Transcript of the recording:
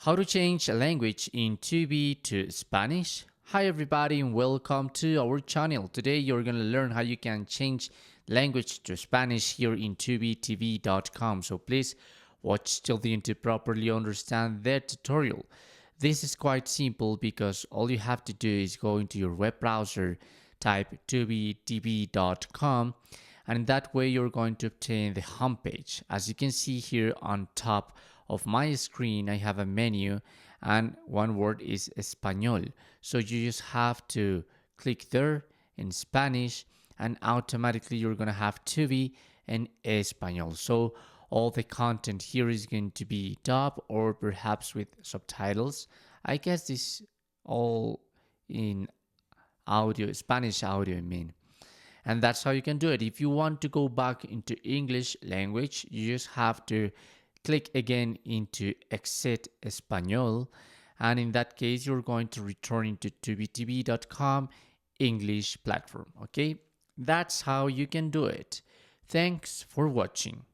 How to change a language in Tubi to Spanish? Hi everybody and welcome to our channel. Today you're going to learn how you can change language to Spanish here in tubitv.com. So please watch till the end to properly understand the tutorial. This is quite simple because all you have to do is go into your web browser, type tubitv.com, and in that way you're going to obtain the homepage. As you can see here on top of my screen, I have a menu and one word is Español. So you just have to click there in Spanish and automatically you're going to have Tubi and Español. So all the content here is going to be dub or perhaps with subtitles. I guess this all in audio, Spanish audio, I mean. And that's how you can do it. If you want to go back into English language, you just have to click again into Exit Español. And in that case, you're going to return into tubitv.com English platform. Okay, that's how you can do it. Thanks for watching.